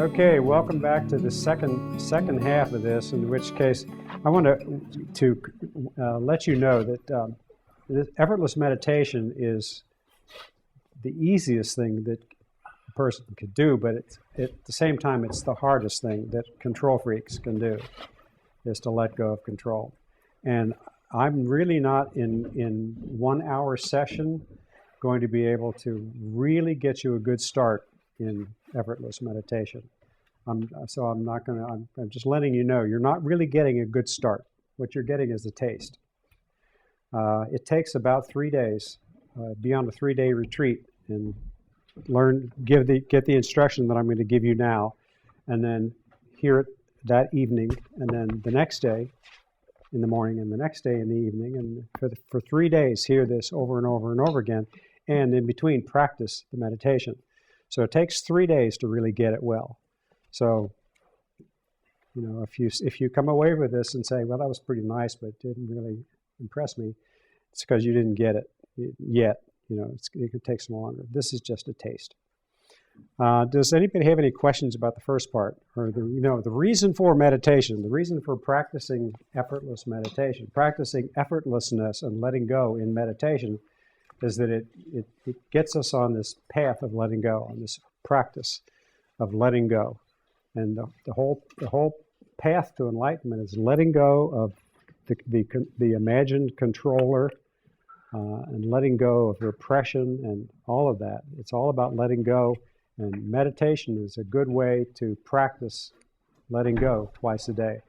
Okay, welcome back to the second half of this, in which case I want to let you know that effortless meditation is the easiest thing that a person could do, but at the same time it's the hardest thing that control freaks can do, is to let go of control. And I'm really not in 1 hour session going to be able to really get you a good start in effortless meditation. I'm just letting you know, you're not really getting a good start. What you're getting is a taste. It takes about 3 days, be on a 3-day retreat and get the instruction that I'm going to give you now, and then hear it that evening, and then the next day in the morning, and the next day in the evening, and for 3 days hear this over and over and over again, and in between practice the meditation. So it takes 3 days to really get it well. So, you know, if you come away with this and say, well, that was pretty nice, but didn't really impress me, it's because you didn't get it yet. You know, it could take some longer. This is just a taste. Does anybody have any questions about the first part, or the reason for meditation, the reason for practicing effortless meditation, practicing effortlessness and letting go in meditation, is that it gets us on this path of letting go, on this practice of letting go, and the whole path to enlightenment is letting go of the imagined controller, and letting go of repression and all of that. It's all about letting go. And meditation is a good way to practice letting go twice a day.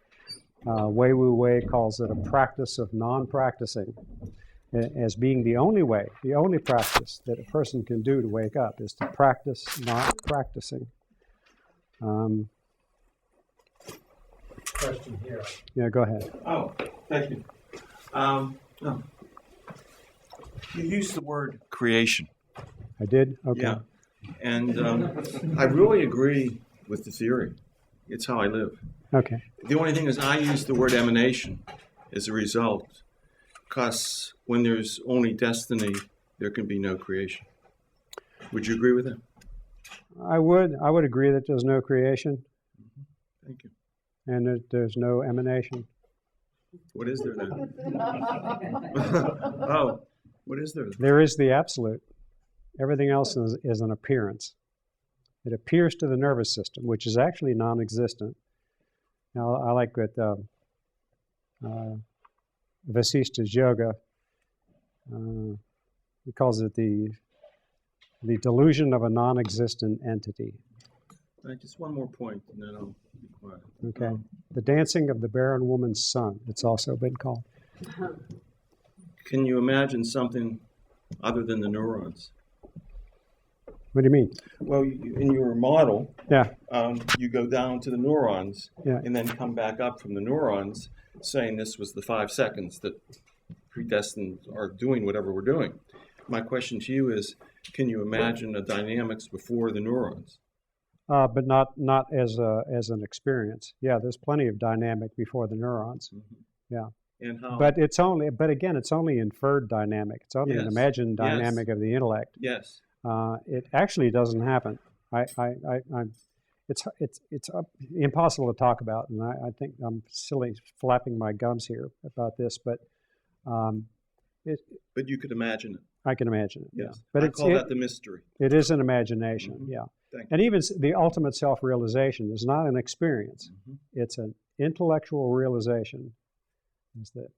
Wei Wu Wei calls it a practice of non-practicing, as being the only way, the only practice that a person can do to wake up is to practice not practicing. Question here. Yeah, go ahead. Oh, thank you. You used the word creation. I did? Okay. Yeah. And I really agree with the theory. It's how I live. Okay. The only thing is I use the word emanation as a result, because when there's only destiny, there can be no creation. Would you agree with that? I would agree that there's no creation. Thank you. And that there's no emanation. What is there then? Oh, what is there then? There is the absolute. Everything else is an appearance. It appears to the nervous system, which is actually non-existent. Now, I like what Vasishtha's yoga, he calls it the delusion of a non-existent entity. Just one more point, and then I'll be quiet. Okay. The dancing of the barren woman's son, it's also been called. Can you imagine something other than the neurons? What do you mean? Well, in your model, yeah, you go down to the neurons, yeah, and then come back up from the neurons, saying this was the 5 seconds that predestined are doing whatever we're doing. My question to you is, can you imagine the dynamics before the neurons? But not as an experience. Yeah, there's plenty of dynamic before the neurons. Mm-hmm. Yeah. And how? But again, it's only inferred dynamic. It's only an imagined dynamic of the intellect. Yes. It actually doesn't happen. It's impossible to talk about, and I think I'm silly flapping my gums here about this, but but you could imagine it. I can imagine it. Yes. Yeah. But I call that the mystery. It is an imagination. Mm-hmm. Yeah. And even the ultimate self-realization is not an experience. Mm-hmm. It's an intellectual realization. Is that,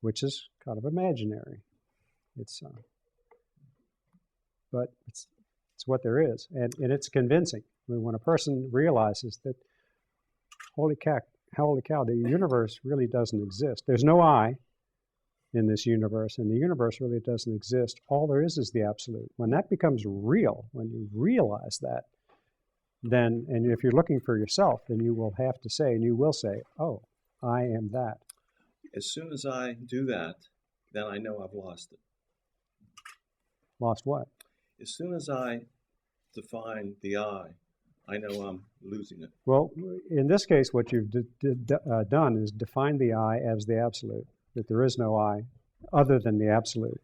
which is kind of imaginary. But it's what there is, and it's convincing. I mean, when a person realizes that, holy cow, the universe really doesn't exist. There's no I in this universe, and the universe really doesn't exist. All there is the absolute. When that becomes real, when you realize that, then, and if you're looking for yourself, then you will have to say, and you will say, oh, I am that. As soon as I do that, then I know I've lost it. Lost what? As soon as I define the I know I'm losing it. Well, in this case, what you've done is define the I as the absolute, that there is no I other than the absolute.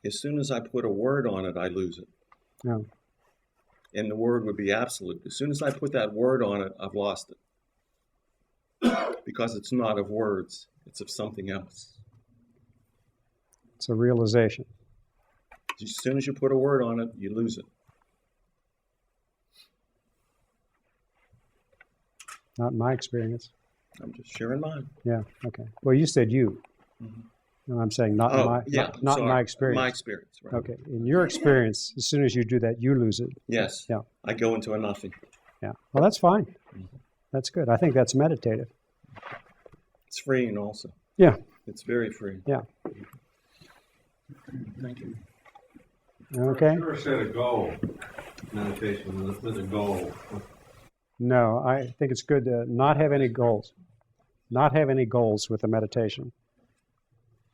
As soon as I put a word on it, I lose it. No. and the word would be absolute. As soon as I put that word on it, I've lost it. Because it's not of words, it's of something else. It's a realization. As soon as you put a word on it, you lose it. Not in my experience. I'm just sharing mine. Yeah, okay. Well, you said you. Mhm. And I'm saying not in my, not in my experience. My experience, right. Okay. In your experience, as soon as you do that, you lose it. Yes. Yeah. I go into a nothing. Yeah. Well, that's fine. That's good. I think that's meditative. It's freeing also. Yeah. It's very freeing. Yeah. Thank you. Okay. Never set a goal. Meditation with a goal. No, I think it's good to not have any goals. Not have any goals with the meditation.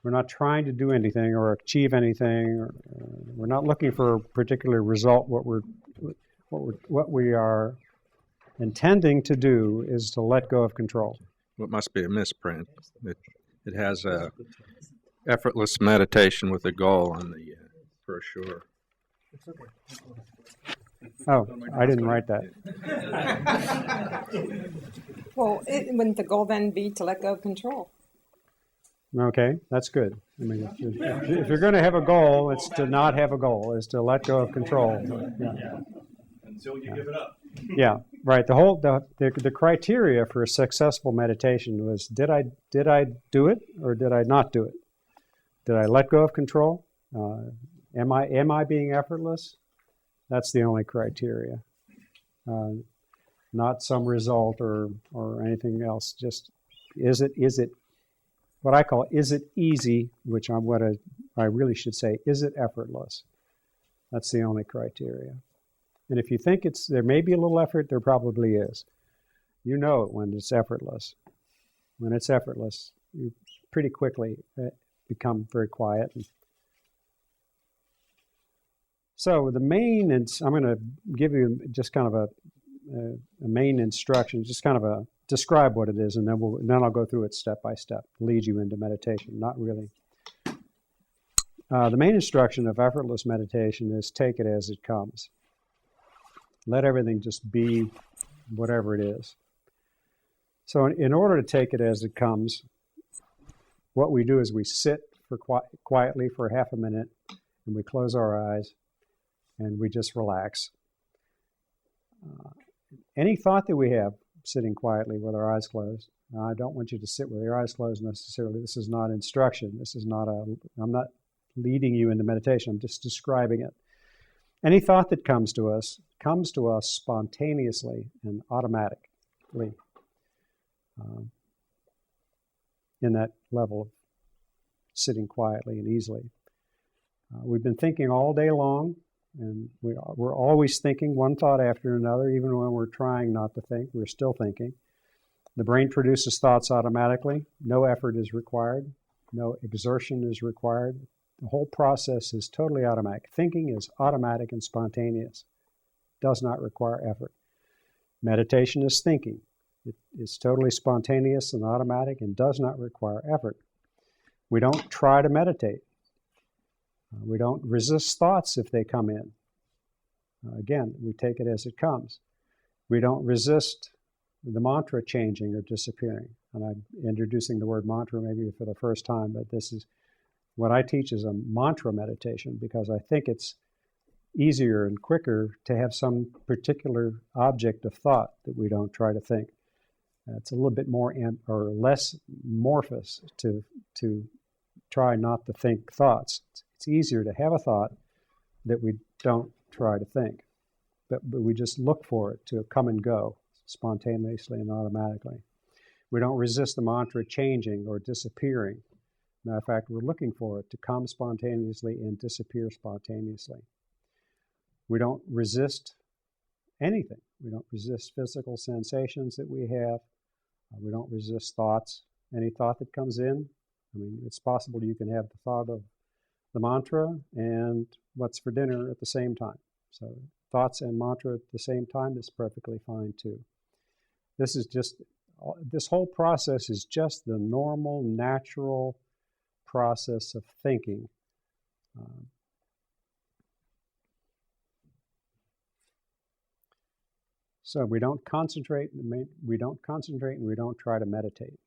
We're not trying to do anything or achieve anything. We're not looking for a particular result. What we are intending to do is to let go of control. What must be a misprint? It has a effortless meditation with a goal on the brochure. Oh, I didn't write that. Well, wouldn't the goal then be to let go of control? Okay, that's good. I mean, if you're going to have a goal, it's to not have a goal. It's to let go of control. Yeah. Until you give it up. Yeah, right. The criteria for a successful meditation was did I do it or did I not do it? Did I let go of control? Am I being effortless? That's the only criteria. Not some result or anything else. Just is it what I call is it easy? Which I really should say, is it effortless? That's the only criteria. And if you think there may be a little effort, there probably is. You know it when it's effortless. When it's effortless, you pretty quickly become very quiet. So the main, I'm going to give you just kind of a main instruction, just kind of describe what it is, and then I'll go through it step by step, lead you into meditation. Not really. The main instruction of effortless meditation is take it as it comes. Let everything just be whatever it is. So in order to take it as it comes, what we do is we sit quietly for half a minute, and we close our eyes, and we just relax. Any thought that we have sitting quietly with our eyes closed, I don't want you to sit with your eyes closed necessarily. This is not instruction. I'm not leading you into meditation. I'm just describing it. Any thought that comes to us spontaneously and automatically in that level of sitting quietly and easily. We've been thinking all day long, and we're always thinking one thought after another. Even when we're trying not to think, we're still thinking. The brain produces thoughts automatically. No effort is required. No exertion is required. The whole process is totally automatic. Thinking is automatic and spontaneous. Does not require effort. Meditation is thinking. It is totally spontaneous and automatic and does not require effort. We don't try to meditate. We don't resist thoughts if they come in. Again, we take it as it comes. We don't resist the mantra changing or disappearing. And I'm introducing the word mantra maybe for the first time, but this is what I teach is a mantra meditation because I think it's easier and quicker to have some particular object of thought that we don't try to think. It's a little bit more or less amorphous to try not to think thoughts. It's easier to have a thought that we don't try to think, but we just look for it to come and go spontaneously and automatically. We don't resist the mantra changing or disappearing. Matter of fact, we're looking for it to come spontaneously and disappear spontaneously. We don't resist anything. We don't resist physical sensations that we have. We don't resist thoughts. Any thought that comes in, it's possible you can have the thought of the mantra and what's for dinner at the same time. So thoughts and mantra at the same time is perfectly fine too. This whole process is just the normal, natural process of thinking. So we don't concentrate, and we don't try to meditate.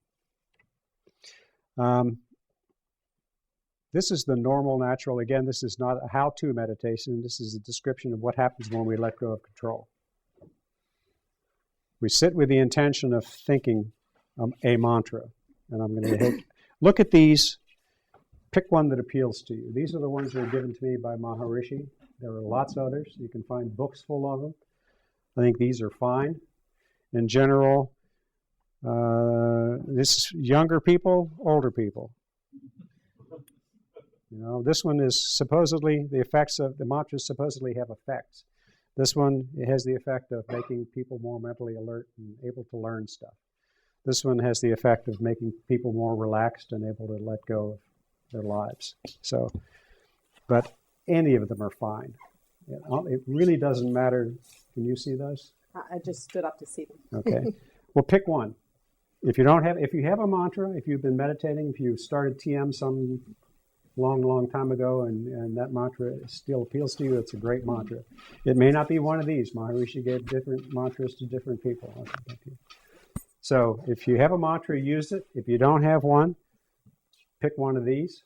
This is the normal, natural. Again, this is not a how-to meditation. This is a description of what happens when we let go of control. We sit with the intention of thinking a mantra. And I'm going to look at these. Pick one that appeals to you. These are the ones that were given to me by Maharishi. There are lots of others. You can find books full of them. I think these are fine. In general, this is younger people, older people. This one is supposedly, the mantras supposedly have effects. This one, it has the effect of making people more mentally alert and able to learn stuff. This one has the effect of making people more relaxed and able to let go of their lives. So, but any of them are fine. It really doesn't matter. Can you see those? I just stood up to see them. Okay. Well, pick one. If you have a mantra, if you've been meditating, if you started TM some long time ago and that mantra still appeals to you, it's a great mantra. It may not be one of these. Maharishi gave different mantras to different people. So if you have a mantra, use it. If you don't have one, pick one of these.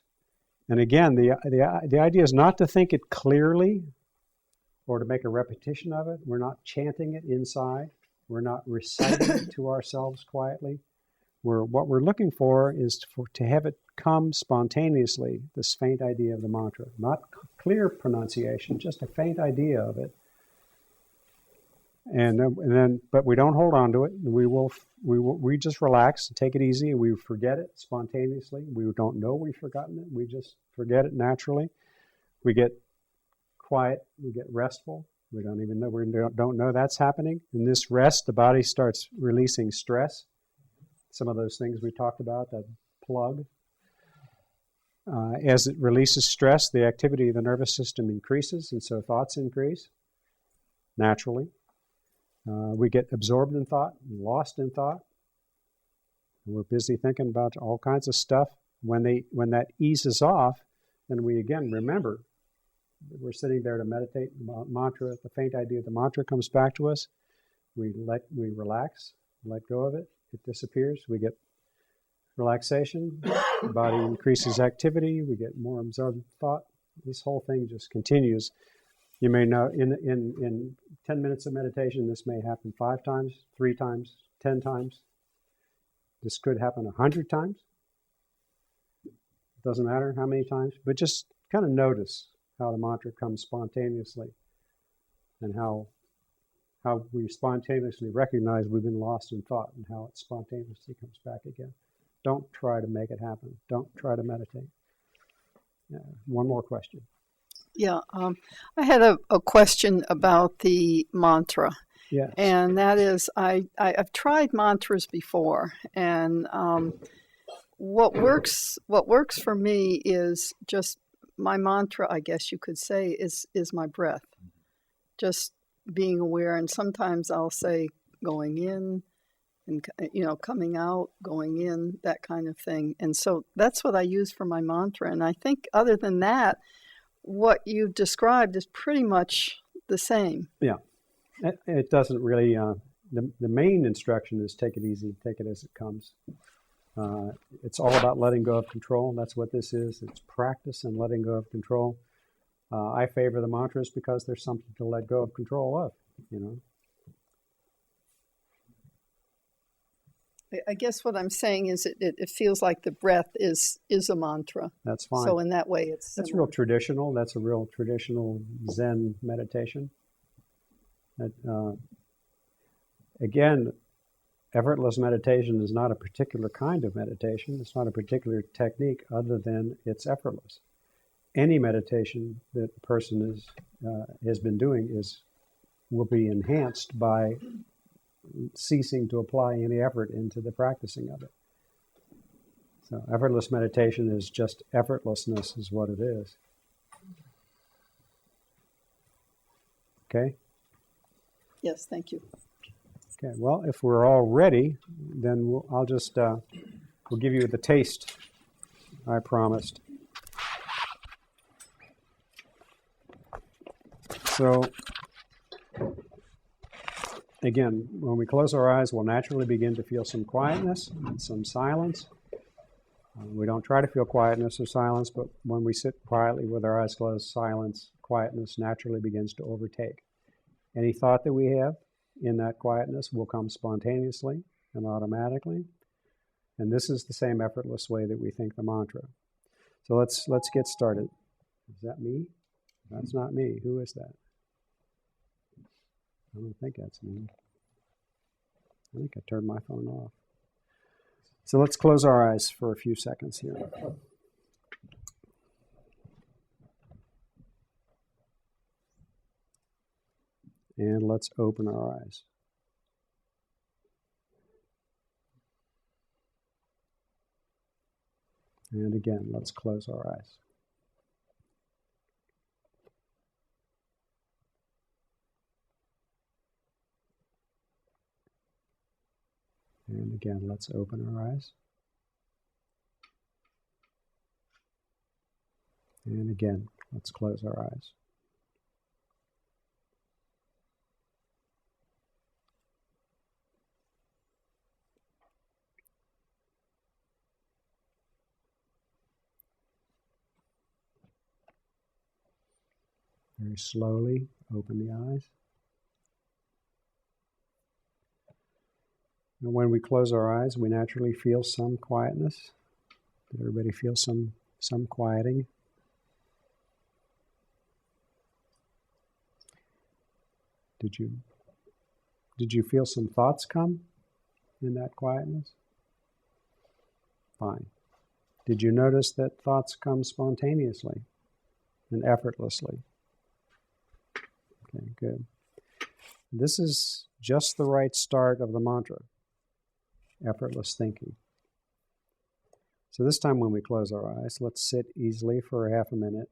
And again, the idea is not to think it clearly or to make a repetition of it. We're not chanting it inside. We're not reciting it to ourselves quietly. What we're looking for is to have it come spontaneously, this faint idea of the mantra. Not clear pronunciation, just a faint idea of it. But we don't hold on to it. We just relax and take it easy, and we forget it spontaneously. We don't know we've forgotten it. We just forget it naturally. We get quiet. We get restful. We don't even know. We don't know that's happening. In this rest, the body starts releasing stress. Some of those things we talked about, that plug. As it releases stress, the activity of the nervous system increases, and so thoughts increase naturally. We get absorbed in thought, lost in thought. We're busy thinking about all kinds of stuff. When that eases off, then we again remember that we're sitting there to meditate. Mantra, the faint idea of the mantra comes back to us. We relax, let go of it. It disappears. We get relaxation. The body increases activity. We get more absorbed thought. This whole thing just continues. You may know in 10 minutes of meditation, this may happen 5 times, 3 times, 10 times. This could happen 100 times. Doesn't matter how many times, but just kind of notice how the mantra comes spontaneously and how we spontaneously recognize we've been lost in thought and how it spontaneously comes back again. Don't try to make it happen. Don't try to meditate. One more question. Yeah, I had a question about the mantra. Yes. And that is, I've tried mantras before, and what works for me is just my mantra, I guess you could say, is my breath. Just being aware, and sometimes I'll say going in and coming out, going in, that kind of thing. And so that's what I use for my mantra. And I think other than that, what you've described is pretty much the same. Yeah. It doesn't really, the main instruction is take it easy, take it as it comes. It's all about letting go of control. That's what this is. It's practice and letting go of control. I favor the mantras because there's something to let go of control of, I guess what I'm saying is it feels like the breath is a mantra. That's fine. So in that way, it's That's similar. real traditional. That's a real traditional Zen meditation. Again, effortless meditation is not a particular kind of meditation. It's not a particular technique other than it's effortless. Any meditation that a person has been doing will be enhanced by ceasing to apply any effort into the practicing of it. So effortless meditation is just effortlessness is what it is. Okay? Yes, thank you. Okay, well, if we're all ready, then we'll give you the taste I promised. So, again, when we close our eyes, we'll naturally begin to feel some quietness and some silence. We don't try to feel quietness or silence, but when we sit quietly with our eyes closed, silence, quietness naturally begins to overtake. Any thought that we have in that quietness will come spontaneously and automatically. And this is the same effortless way that we think the mantra. So let's get started. Is that me? That's not me. Who is that? I don't think that's me. I think I turned my phone off. So let's close our eyes for a few seconds here. And let's open our eyes. And again, let's close our eyes. And again, let's open our eyes. And again, let's close our eyes. Very slowly open the eyes. And when we close our eyes, we naturally feel some quietness. Did everybody feel some quieting? Did you feel some thoughts come in that quietness? Fine. Did you notice that thoughts come spontaneously and effortlessly? Okay, good. This is just the right start of the mantra, effortless thinking. So this time when we close our eyes, let's sit easily for half a minute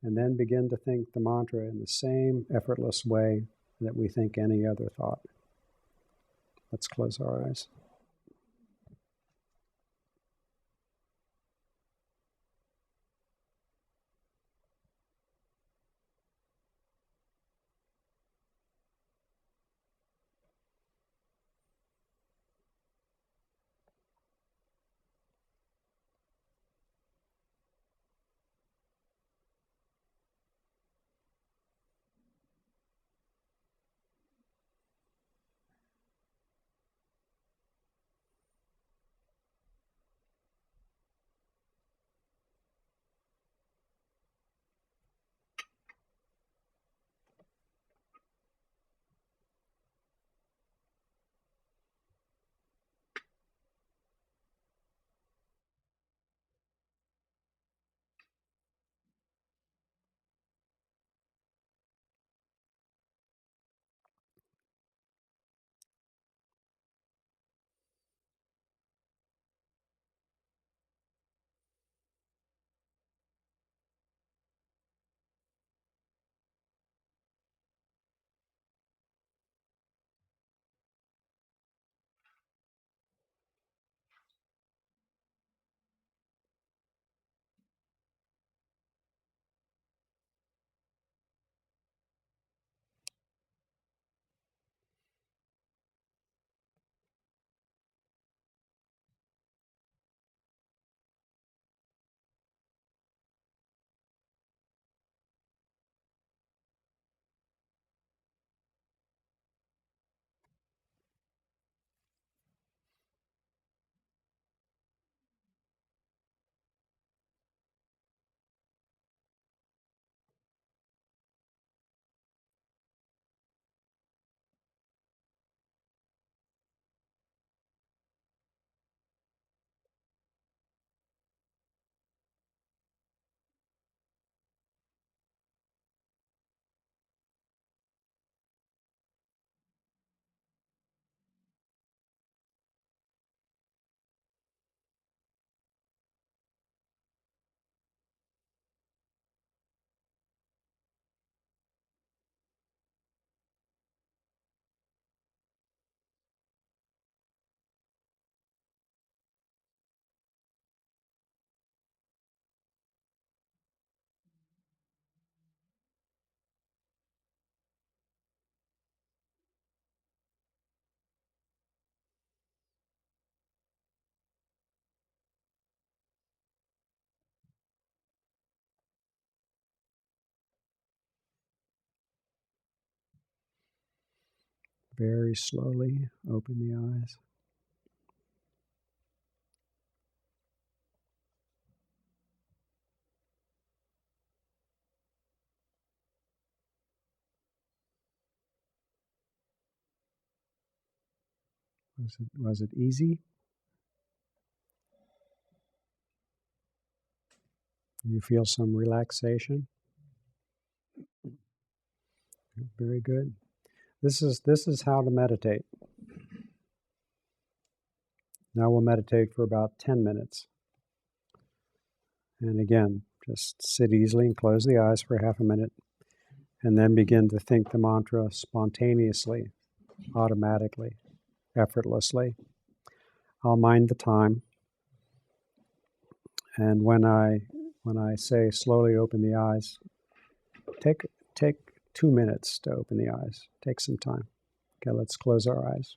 and then begin to think the mantra in the same effortless way that we think any other thought. Let's close our eyes. Very slowly open the eyes. Was it easy? Do you feel some relaxation? Very good. This is how to meditate. Now we'll meditate for about 10 minutes. And again, just sit easily and close the eyes for half a minute, and then begin to think the mantra spontaneously, automatically, effortlessly. I'll mind the time. And when I say slowly open the eyes, take 2 minutes to open the eyes. Take some time. Okay, let's close our eyes.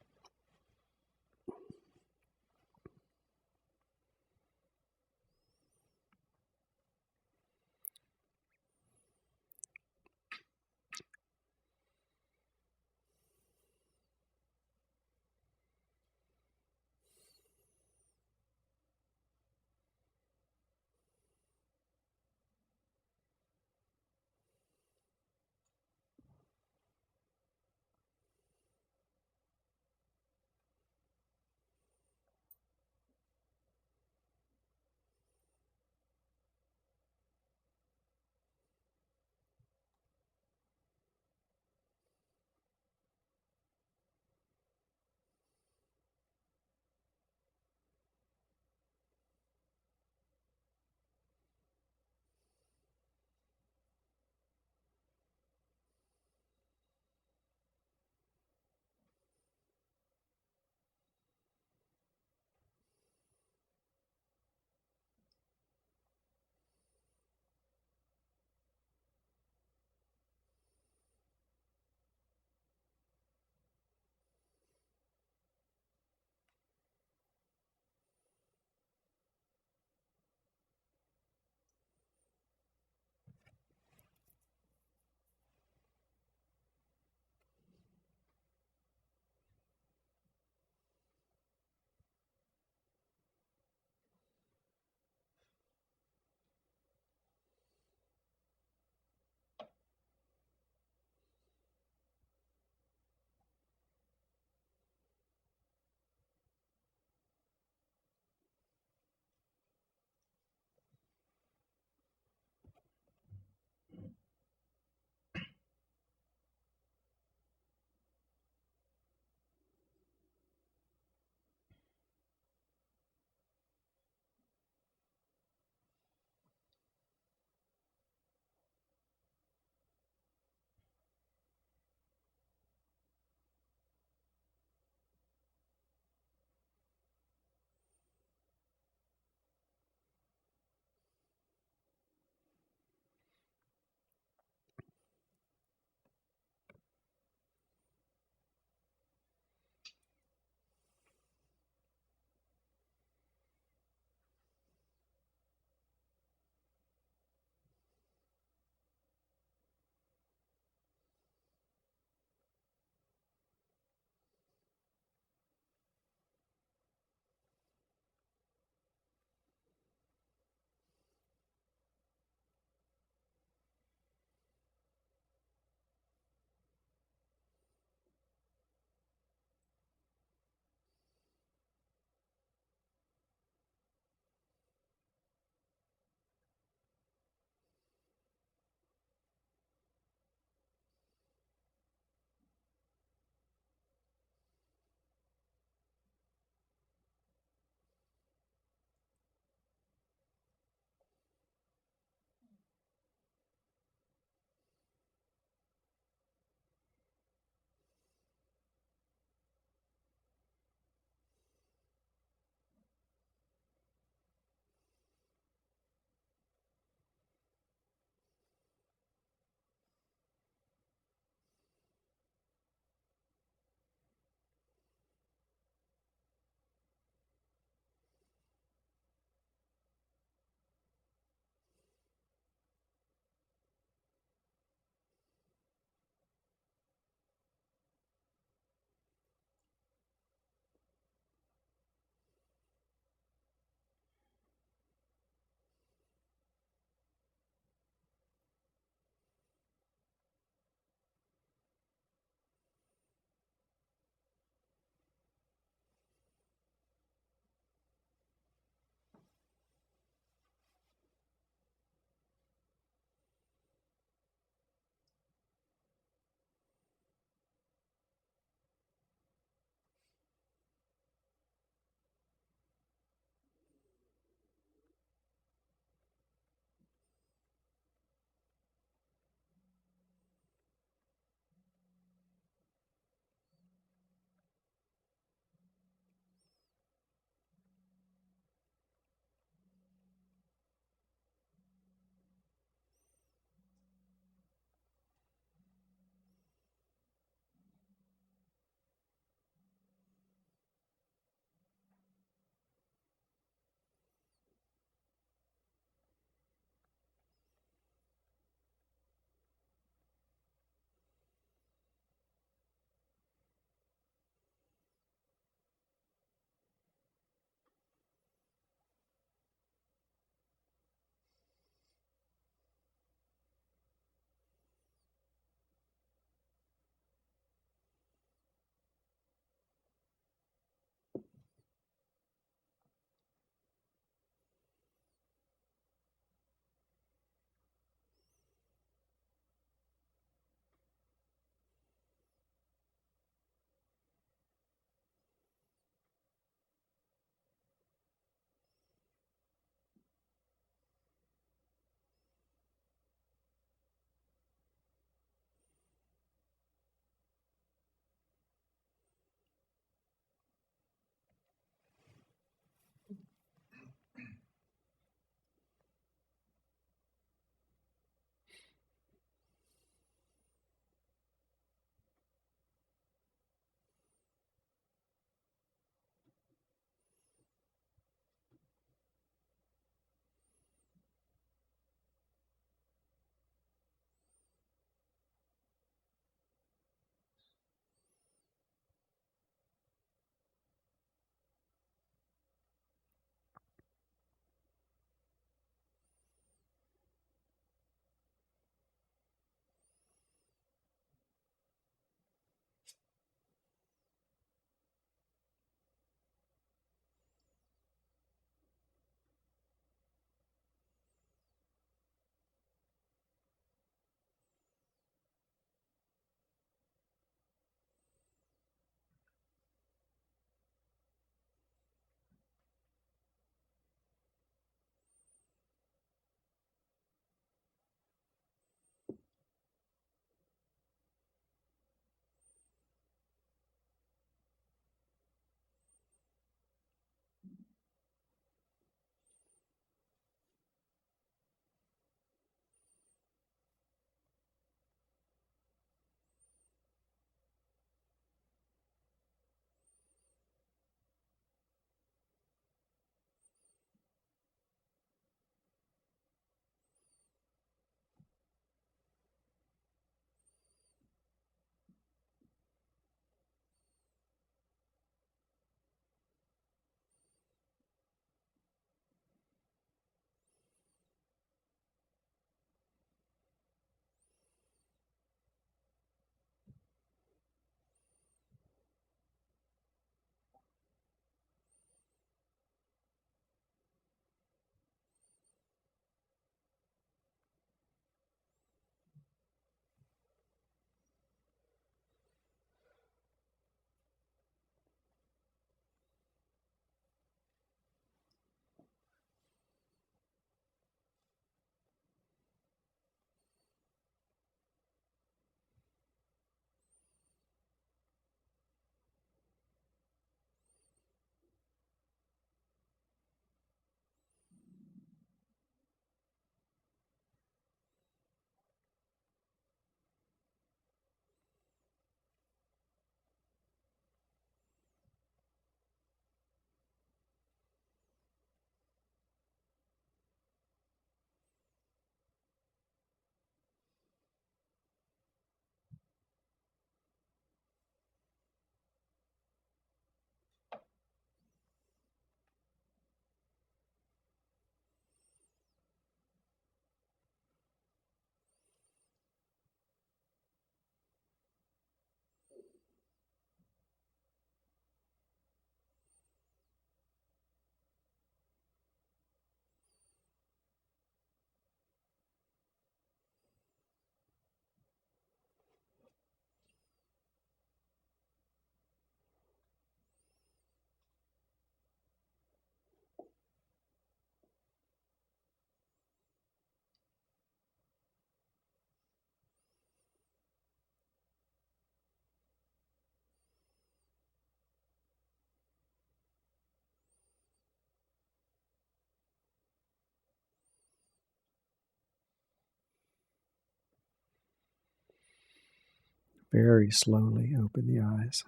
Very slowly open the eyes.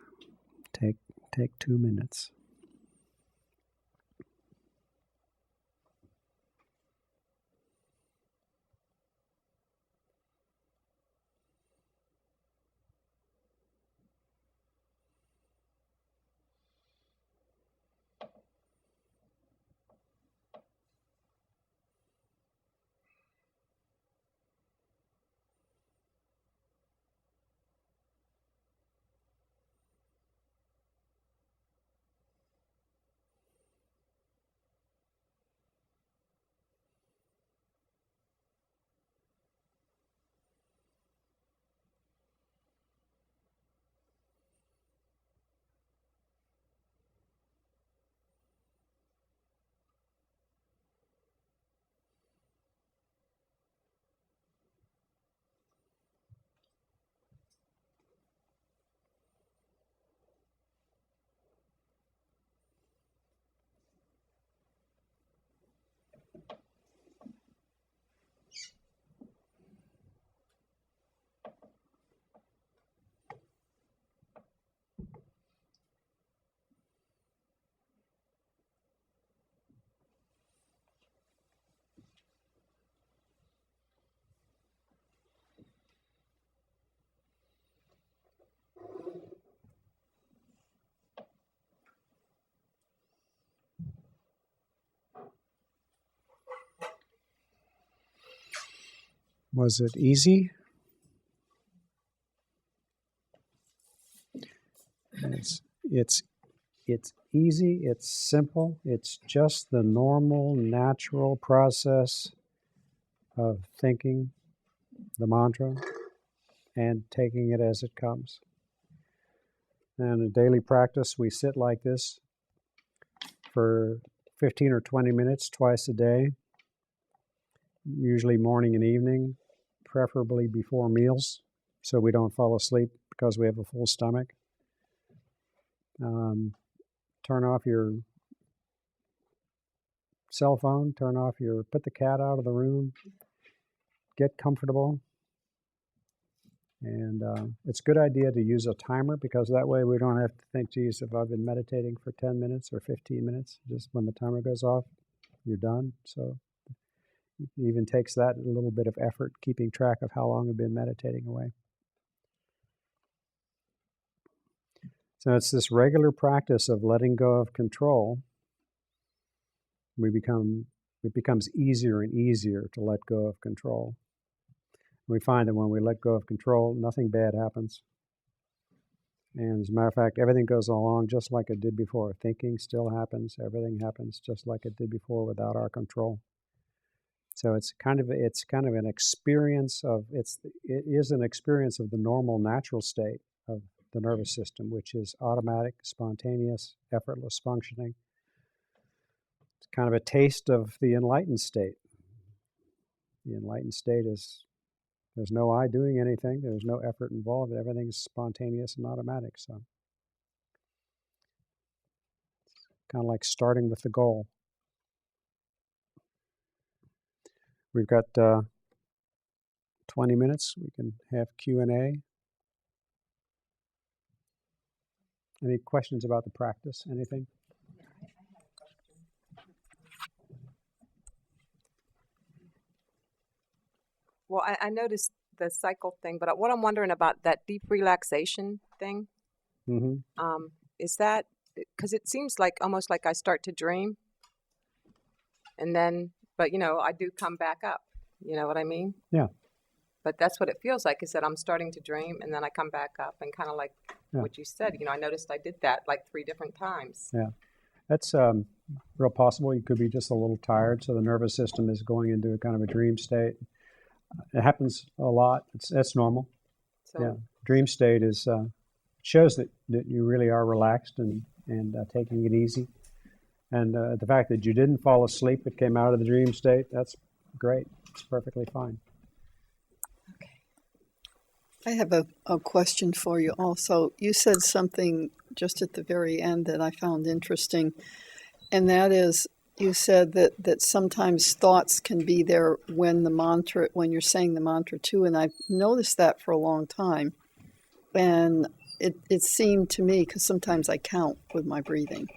Take 2 minutes. Was it easy? It's easy, it's simple, it's just the normal, natural process of thinking the mantra and taking it as it comes. And in daily practice, we sit like this for 15 or 20 minutes twice a day, usually morning and evening, preferably before meals, so we don't fall asleep because we have a full stomach. Turn off your cell phone, put the cat out of the room, get comfortable. And it's a good idea to use a timer because that way we don't have to think, geez, if I've been meditating for 10 minutes or 15 minutes, just when the timer goes off, you're done. So it even takes that a little bit of effort, keeping track of how long you've been meditating away. So it's this regular practice of letting go of control. It becomes easier and easier to let go of control. We find that when we let go of control, nothing bad happens. And as a matter of fact, everything goes along just like it did before. Thinking still happens. Everything happens just like it did before without our control. So it is an experience of the normal, natural state of the nervous system, which is automatic, spontaneous, effortless functioning. It's kind of a taste of the enlightened state. The enlightened state is, there's no I doing anything, there's no effort involved, everything's spontaneous and automatic. So it's kind of like starting with the goal. We've got 20 minutes. We can have Q&A. Any questions about the practice? Anything? Well, I noticed the cycle thing, but what I'm wondering about that deep relaxation thing, is that, because it seems like almost like I start to dream, and then, but I do come back up. You know what I mean? Yeah. But that's what it feels like, is that I'm starting to dream, and then I come back up, and kind of like what you said, I noticed I did that like 3 different times. Yeah. That's real possible. You could be just a little tired, so the nervous system is going into a kind of a dream state. It happens a lot. That's normal. So, yeah. Dream state shows that you really are relaxed and taking it easy. And the fact that you didn't fall asleep, it came out of the dream state, that's great. It's perfectly fine. I have a question for you also. You said something just at the very end that I found interesting, and that is, you said that sometimes thoughts can be there when you're saying the mantra too, and I've noticed that for a long time. And it seemed to me, because sometimes I count with my breathing,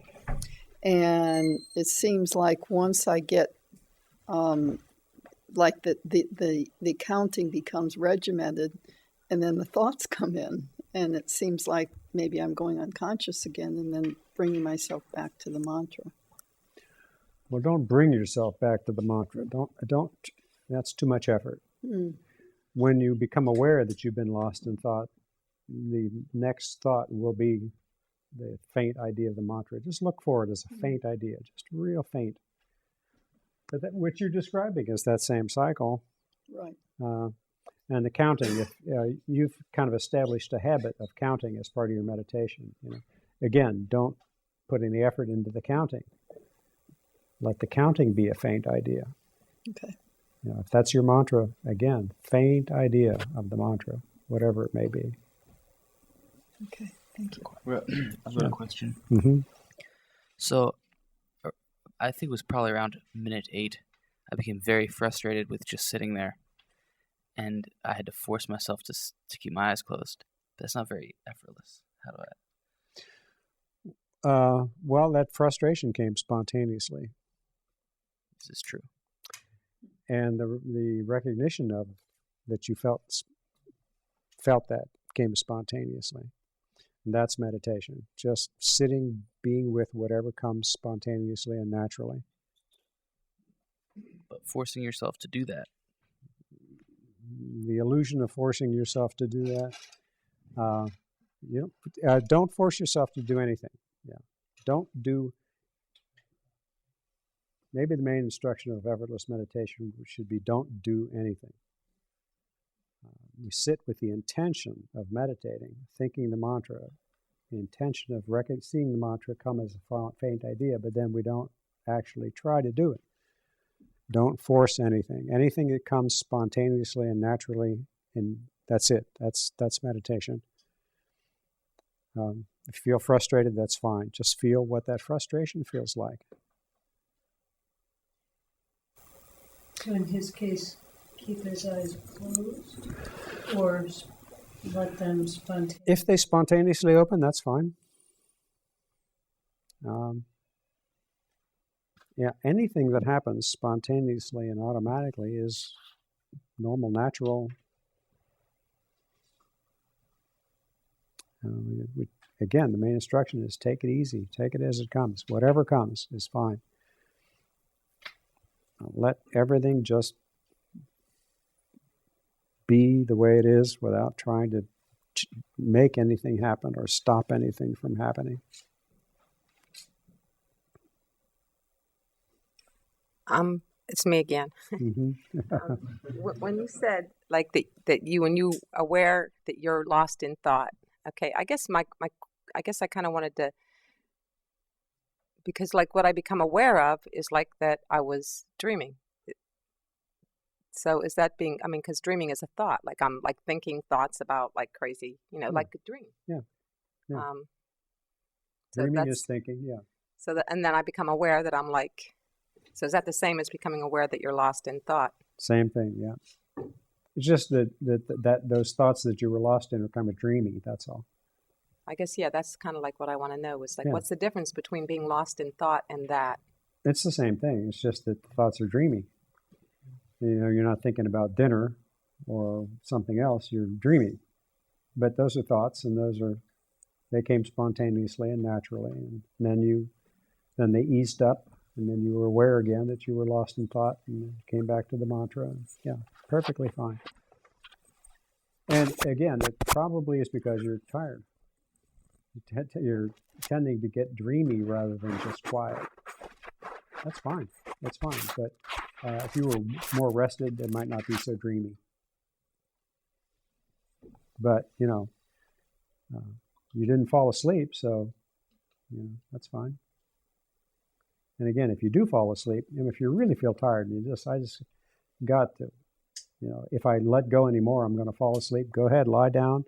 and it seems like once I get like the counting becomes regimented, and then the thoughts come in, and it seems like maybe I'm going unconscious again, and then bringing myself back to the mantra. Well, don't bring yourself back to the mantra. Don't. That's too much effort. When you become aware that you've been lost in thought, the next thought will be the faint idea of the mantra. Just look for it as a faint idea, just real faint. But what you're describing is that same cycle. Right. And the counting, if you've kind of established a habit of counting as part of your meditation. Again, don't put any effort into the counting. Let the counting be a faint idea. Okay. If that's your mantra, again, faint idea of the mantra, whatever it may be. Okay. Thank you. I've got a question. Mm-hmm. So, I think it was probably around minute 8. I became very frustrated with just sitting there, and I had to force myself to keep my eyes closed. That's not very effortless. How do I? Well, that frustration came spontaneously, This is true. and the recognition of that you felt that came spontaneously. And that's meditation. Just sitting, being with whatever comes spontaneously and naturally. But forcing yourself to do that. The illusion of forcing yourself to do that. Don't force yourself to do anything. Yeah. Don't do. Maybe the main instruction of effortless meditation should be don't do anything. You sit with the intention of meditating, thinking the mantra, the intention of seeing the mantra come as a faint idea, but then we don't actually try to do it. Don't force anything. Anything that comes spontaneously and naturally, and that's it. That's meditation. If you feel frustrated, that's fine. Just feel what that frustration feels like. So in his case, keep his eyes closed or let them spontaneously? If they spontaneously open, that's fine. Anything that happens spontaneously and automatically is normal, natural. Again, the main instruction is take it easy. Take it as it comes. Whatever comes is fine. Let everything just be the way it is without trying to make anything happen or stop anything from happening. It's me again. Mm-hmm. When you said like that when you aware that you're lost in thought, okay, I guess I guess I kind of wanted to, because like what I become aware of is like that I was dreaming. So is that being, because dreaming is a thought, like I'm like thinking thoughts about like crazy, like a dream. Yeah. So Dreaming is thinking, yeah. So and then I become aware that I'm like, so is that the same as becoming aware that you're lost in thought? Same thing, yeah. It's just that those thoughts that you were lost in are kind of dreamy, that's all. I guess, yeah, that's kind of like what I want to know is like, Yeah. What's the difference between being lost in thought and that? It's the same thing. It's just that the thoughts are dreamy. You're not thinking about dinner or something else. You're dreaming. But those are thoughts, and they came spontaneously and naturally. And then they eased up, and then you were aware again that you were lost in thought, and then came back to the mantra. And, yeah, perfectly fine. And again, it probably is because you're tired. You're tending to get dreamy rather than just quiet. That's fine. That's fine. But if you were more rested, it might not be so dreamy. But, you didn't fall asleep, so, that's fine. And again, if you do fall asleep, and if you really feel tired, and I just got to, if I let go anymore, I'm going to fall asleep. Go ahead, lie down.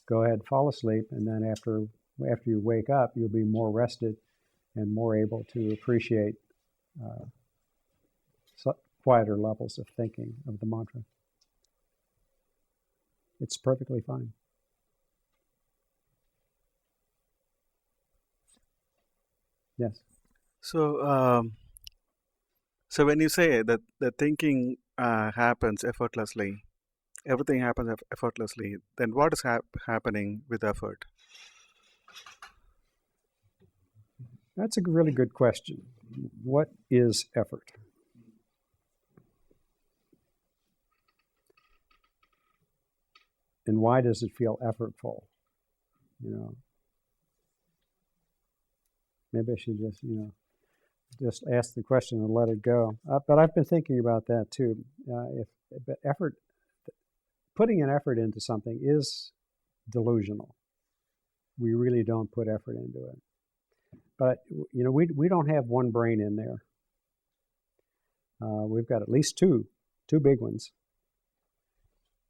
Go ahead, fall asleep, and then after you wake up, you'll be more rested and more able to appreciate quieter levels of thinking of the mantra. It's perfectly fine. Yes. So when you say that the thinking happens effortlessly, everything happens effortlessly, then what is happening with effort? That's a really good question. What is effort? And why does it feel effortful? You know, maybe I should just ask the question and let it go. But I've been thinking about that too. But putting an effort into something is delusional. We really don't put effort into it. But we don't have one brain in there. We've got at least two big ones,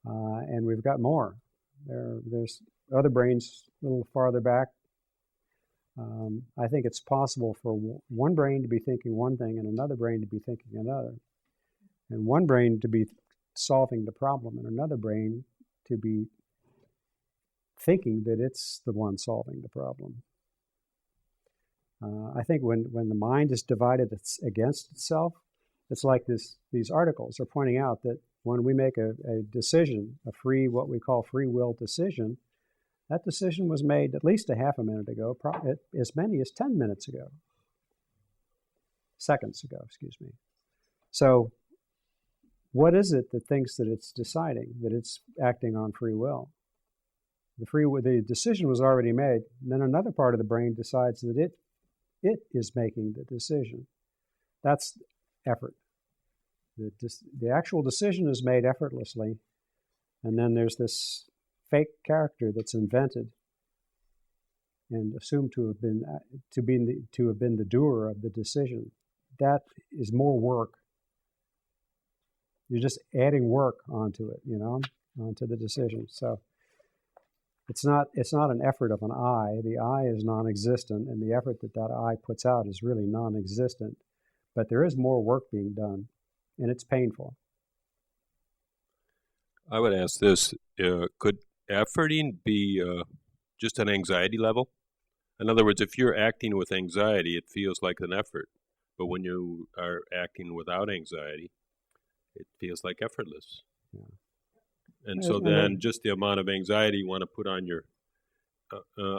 and we've got more. There's other brains a little farther back. I think it's possible for one brain to be thinking one thing and another brain to be thinking another, and one brain to be solving the problem and another brain to be thinking that it's the one solving the problem. I think when the mind is divided against itself, it's like these articles are pointing out that when we make a decision, what we call free will decision, that decision was made at least a half a minute ago, as many as 10 minutes ago. Seconds ago, excuse me. So what is it that thinks that it's deciding, that it's acting on free will? The decision was already made, and then another part of the brain decides that it is making the decision. That's effort. The actual decision is made effortlessly, and then there's this fake character that's invented and assumed to have been the doer of the decision. That is more work. You're just adding work onto it, onto the decision. So it's not an effort of an I. The I is non-existent, and the effort that I puts out is really non-existent. But there is more work being done, and it's painful. I would ask this, could efforting be just an anxiety level? In other words, if you're acting with anxiety, it feels like an effort. But when you are acting without anxiety, it feels like effortless. Yeah. And so then just the amount of anxiety you want to put on your,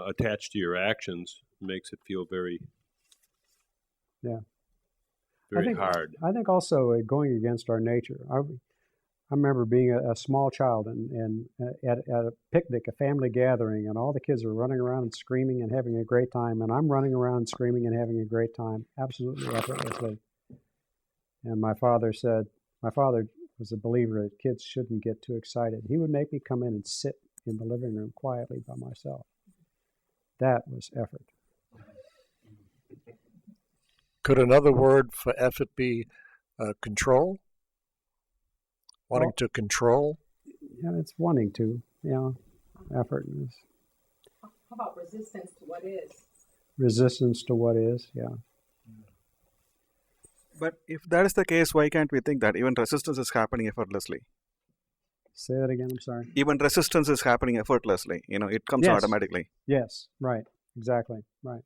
attached to your actions makes it feel very, very hard. I think also going against our nature. I remember being a small child and at a picnic, a family gathering, and all the kids are running around and screaming and having a great time, and I'm running around screaming and having a great time, absolutely effortlessly. And my father was a believer that kids shouldn't get too excited. He would make me come in and sit in the living room quietly by myself. That was effort. Could another word for effort be control? Wanting to control? Yeah, it's wanting to. Yeah, effort is. How about resistance to what is? Resistance to what is, yeah. But if that is the case, why can't we think that even resistance is happening effortlessly? Say that again, I'm sorry. Even resistance is happening effortlessly. It comes automatically. Yes, right, exactly, right.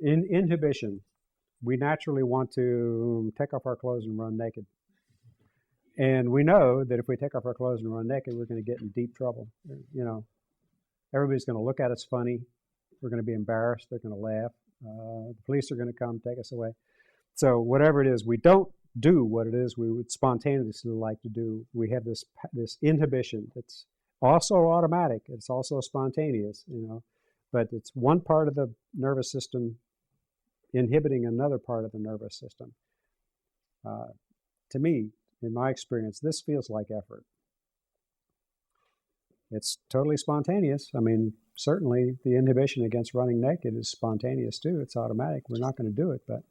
In inhibition, we naturally want to take off our clothes and run naked. And we know that if we take off our clothes and run naked, we're going to get in deep trouble. Everybody's going to look at us funny. We're going to be embarrassed. They're going to laugh. The police are going to come take us away. So whatever it is, we don't do what it is we would spontaneously like to do. We have this inhibition that's also automatic. It's also spontaneous, but it's one part of the nervous system inhibiting another part of the nervous system. To me, in my experience, this feels like effort. It's totally spontaneous. I mean, certainly the inhibition against running naked is spontaneous too. It's automatic. We're not going to do it, but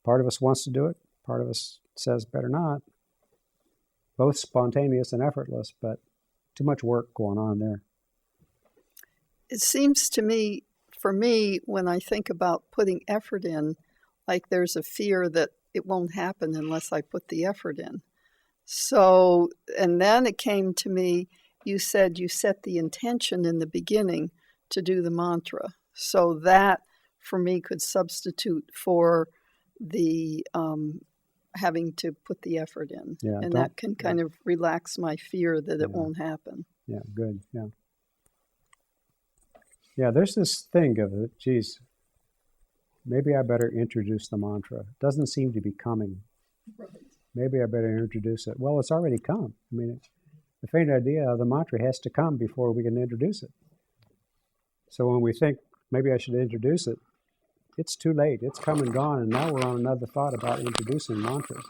part of us wants to do it. Part of us says better not. Both spontaneous and effortless, but too much work going on there. It seems to me, for me, when I think about putting effort in, like there's a fear that it won't happen unless I put the effort in. So, and then it came to me, you said you set the intention in the beginning to do the mantra. So that, for me, could substitute for the having to put the effort in. Yeah, and that can kind of relax my fear that it Yeah. won't happen. Yeah, good. Yeah. Yeah, there's this thing of it, geez, maybe I better introduce the mantra. It doesn't seem to be coming. Maybe I better introduce it. Well, it's already come. I mean, the faint idea of the mantra has to come before we can introduce it. So when we think maybe I should introduce it, it's too late. It's come and gone, and now we're on another thought about introducing mantras.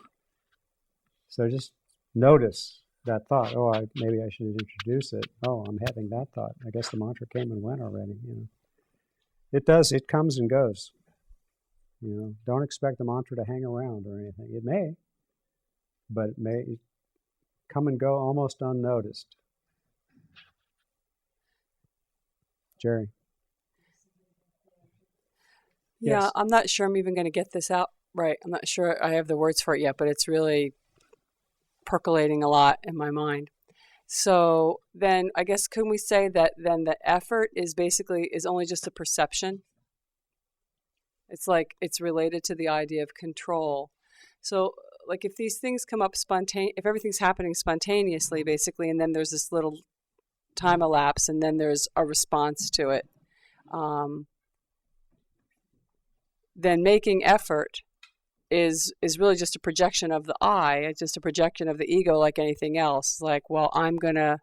So just notice that thought. Oh, maybe I should introduce it. Oh, I'm having that thought. I guess the mantra came and went already. It does. It comes and goes. Don't expect the mantra to hang around or anything. It may, but it may come and go almost unnoticed. Jerry. Yeah, Yes. I'm not sure I'm even going to get this out right. I'm not sure I have the words for it yet, but it's really percolating a lot in my mind. So then I guess can we say that then the effort is only just a perception? It's like it's related to the idea of control. So like if these things come up if everything's happening spontaneously basically, and then there's this little time elapse and then there's a response to it, then making effort is really just a projection of the I. It's just a projection of the ego like anything else. Like, well, I'm going to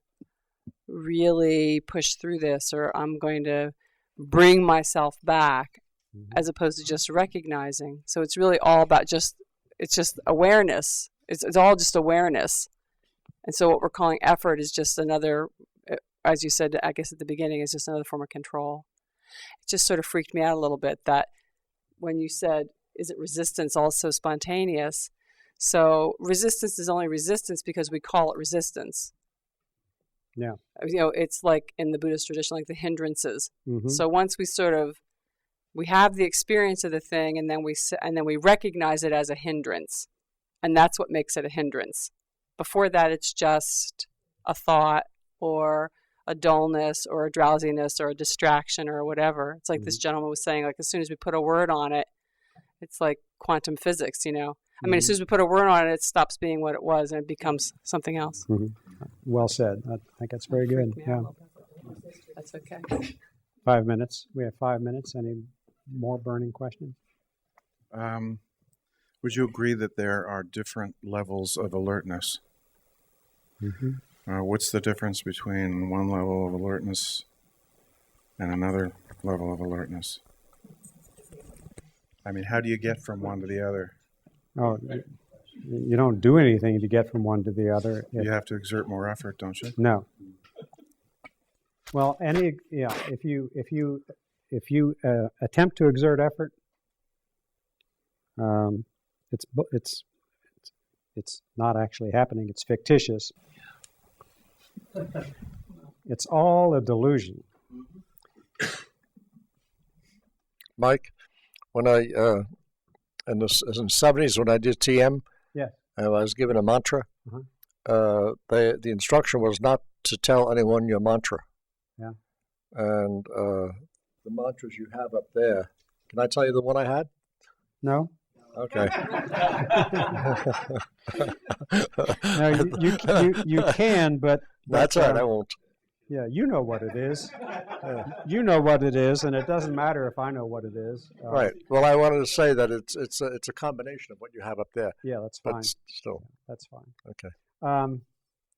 really push through this, or I'm going to bring myself back, as opposed to just recognizing. So it's really all about it's just awareness. It's all just awareness. And so what we're calling effort is just another, as you said, I guess at the beginning, is just another form of control. It just sort of freaked me out a little bit that when you said, isn't resistance also spontaneous? So resistance is only resistance because we call it resistance. Yeah. It's like in the Buddhist tradition, like the hindrances. Mm-hmm. So once we have the experience of the thing, and then we recognize it as a hindrance, and that's what makes it a hindrance. Before that, it's just a thought or a dullness or a drowsiness or a distraction or whatever. It's like this gentleman was saying, like as soon as we put a word on it, it's like quantum physics, I mean, as soon as we put a word on it, it stops being what it was and it becomes something else. Mm-hmm. Well said. I think that's very good. Yeah. That's okay. 5 minutes. We have 5 minutes. Any more burning questions? Would you agree that there are different levels of alertness? Mm-hmm. What's the difference between one level of alertness and another level of alertness? I mean, how do you get from one to the other? Oh, you don't do anything to get from one to the other. You have to exert more effort, don't you? No. Well, if you attempt to exert effort, it's not actually happening. It's fictitious. It's all a delusion. Mike, when I in the 70s when I did TM, yeah, I was given a mantra. The instruction was not to tell anyone your mantra. Yeah. And the mantras you have up there, can I tell you the one I had? No. Okay. No, you can, but that's right. I won't. Yeah, you know what it is. You know what it is, and it doesn't matter if I know what it is. Right. Well, I wanted to say that it's a combination of what you have up there. Yeah, that's fine. But still, that's fine. Okay.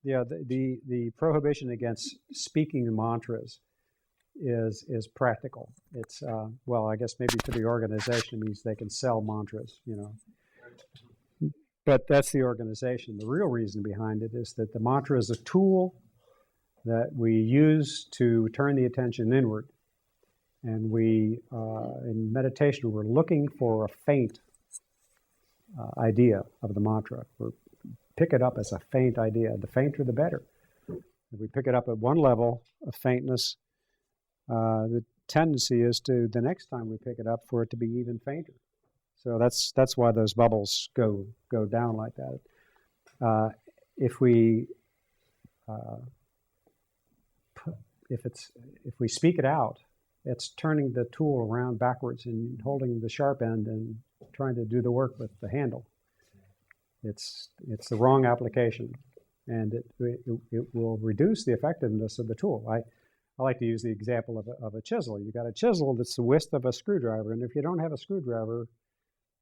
Yeah, the prohibition against speaking mantras is practical. It's well, I guess maybe for the organization it means they can sell mantras, But that's the organization. The real reason behind it is that the mantra is a tool that we use to turn the attention inward. And we, in meditation, we're looking for a faint idea of the mantra. We pick it up as a faint idea. The fainter, the better. If we pick it up at one level of faintness, the tendency is to, the next time we pick it up, for it to be even fainter. So that's why those bubbles go down like that. If we speak it out, It's turning the tool around backwards and holding the sharp end and trying to do the work with the handle. It's the wrong application, and it will reduce the effectiveness of the tool. I like to use the example of a chisel. You got a chisel that's the width of a screwdriver, and if you don't have a screwdriver,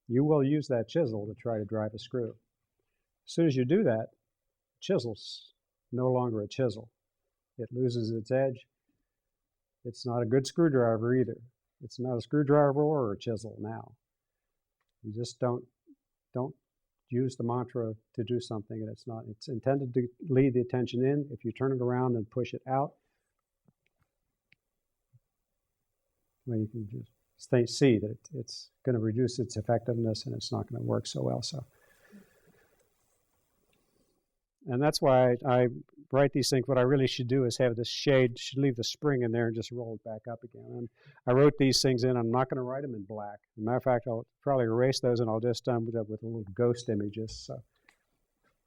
you will use that chisel to try to drive a screw. As soon as you do that, chisel's no longer a chisel. It loses its edge. It's not a good screwdriver either. It's not a screwdriver or a chisel now. You just don't use the mantra to do something, and it's intended to lead the attention in. If you turn it around and push it out, well, you can just see that it's going to reduce its effectiveness and it's not going to work so well. And that's why I write these things. What I really should do is have this shade, should leave the spring in there and just roll it back up again. And I wrote these things in. I'm not going to write them in black. As a matter of fact, I'll probably erase those and I'll just with little ghost images. So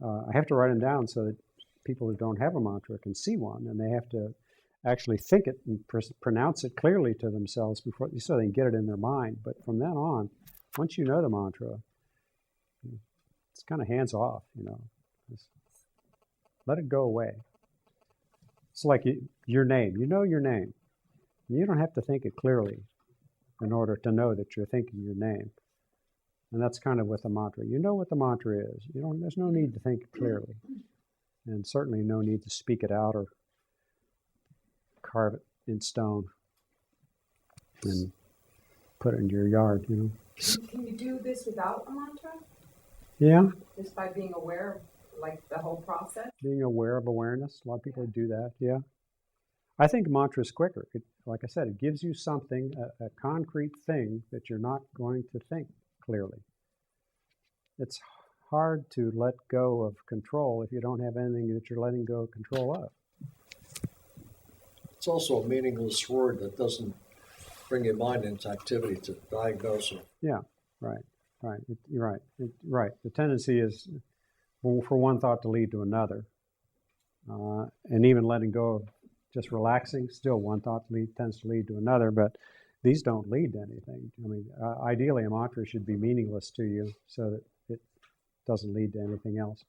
I have to write them down so that people who don't have a mantra can see one, and they have to actually think it and pronounce it clearly to themselves before, so they can get it in their mind. But from then on, once you know the mantra, it's kind of hands off, Just let it go away. It's like your name. You know your name. You don't have to think it clearly in order to know that you're thinking your name. And that's kind of with the mantra. You know what the mantra is. There's no need to think it clearly. And certainly no need to speak it out or carve it in stone and put it in your yard, Can you do this without a mantra? Yeah. Just by being aware of the whole process? Being aware of awareness. A lot of people do that, yeah. I think mantra is quicker. Like I said, it gives you something, a concrete thing that you're not going to think clearly. It's hard to let go of control if you don't have anything that you're letting go of control of. It's also a meaningless word that doesn't bring your mind into activity to diagnose it. Yeah, right. You're right. The tendency is for one thought to lead to another. And even letting go of just relaxing, still one thought tends to lead to another, but these don't lead to anything. I mean, ideally, a mantra should be meaningless to you so that it doesn't lead to anything else.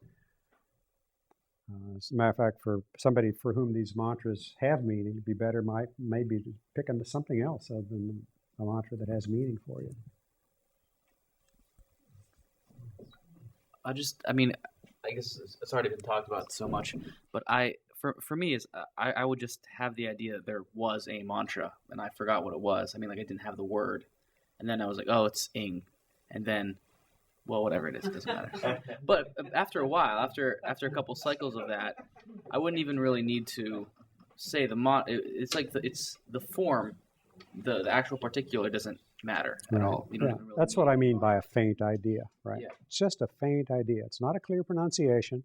As a matter of fact, for somebody for whom these mantras have meaning, it'd be better maybe to pick into something else other than a mantra that has meaning for you. I guess it's already been talked about so much, but for me is I would just have the idea that there was a mantra and I forgot what it was. I didn't have the word, and then I was like, oh, it's ing, and then, well, whatever it is, it doesn't matter. But after a while, after a couple cycles of that, I wouldn't even really need to say the it's like it's the form, the actual particular doesn't matter at all. You don't even really That's what I mean by a faint idea, right? Yeah. It's just a faint idea. It's not a clear pronunciation.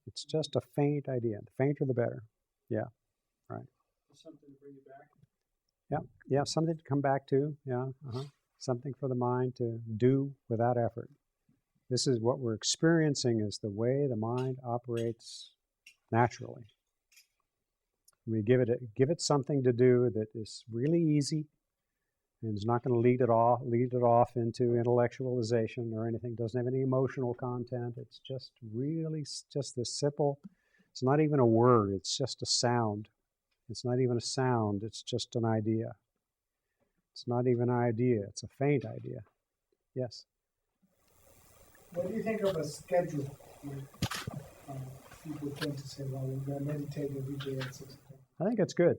It's just a faint idea. The fainter, the better. Yeah, right. Something to bring you back. Yeah, something to come back to. Yeah, something for the mind to do without effort. This is what we're experiencing is the way the mind operates naturally. We give it something to do that is really easy and is not going to lead it off into intellectualization or anything. Doesn't have any emotional content. It's just really just this simple. It's not even a word. It's just a sound. It's not even a sound. It's just an idea. It's not even an idea. It's a faint idea. Yes. What do you think of a schedule? People tend to say, well, we're going to meditate every day at 6 o'clock. I think it's good.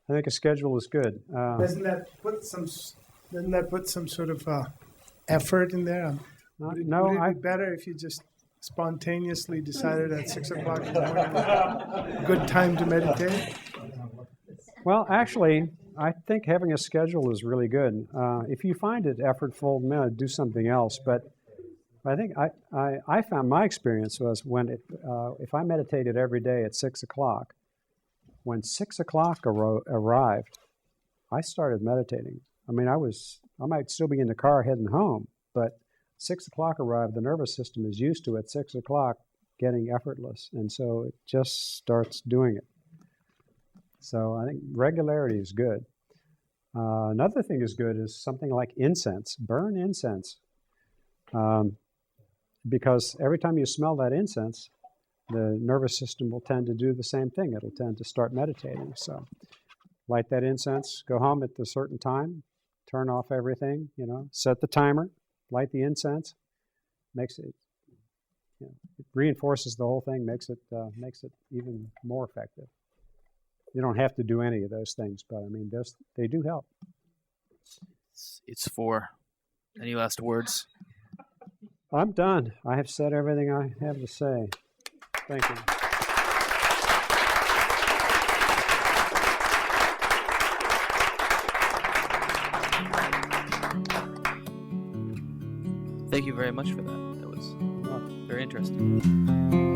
I think a schedule is good. Doesn't that put some sort of effort in there? Would it be better if you just spontaneously decided at 6 o'clock in the morning good time to meditate? Well, actually, I think having a schedule is really good. If you find it effortful, do something else. But I think I found my experience was when if I meditated every day at 6 o'clock, when 6 o'clock arrived, I started meditating. I might still be in the car heading home, but 6 o'clock arrived, the nervous system is used to at 6 o'clock getting effortless, and so it just starts doing it. So I think regularity is good. Another thing is good is something like incense. Burn incense. Because every time you smell that incense, the nervous system will tend to do the same thing. It'll tend to start meditating. So light that incense, go home at a certain time, turn off everything, set the timer, light the incense, makes it, it reinforces the whole thing, makes it even more effective. You don't have to do any of those things, but I mean, they do help. It's 4. Any last words? I'm done. I have said everything I have to say. Thank you. Thank you very much for that. That was very interesting.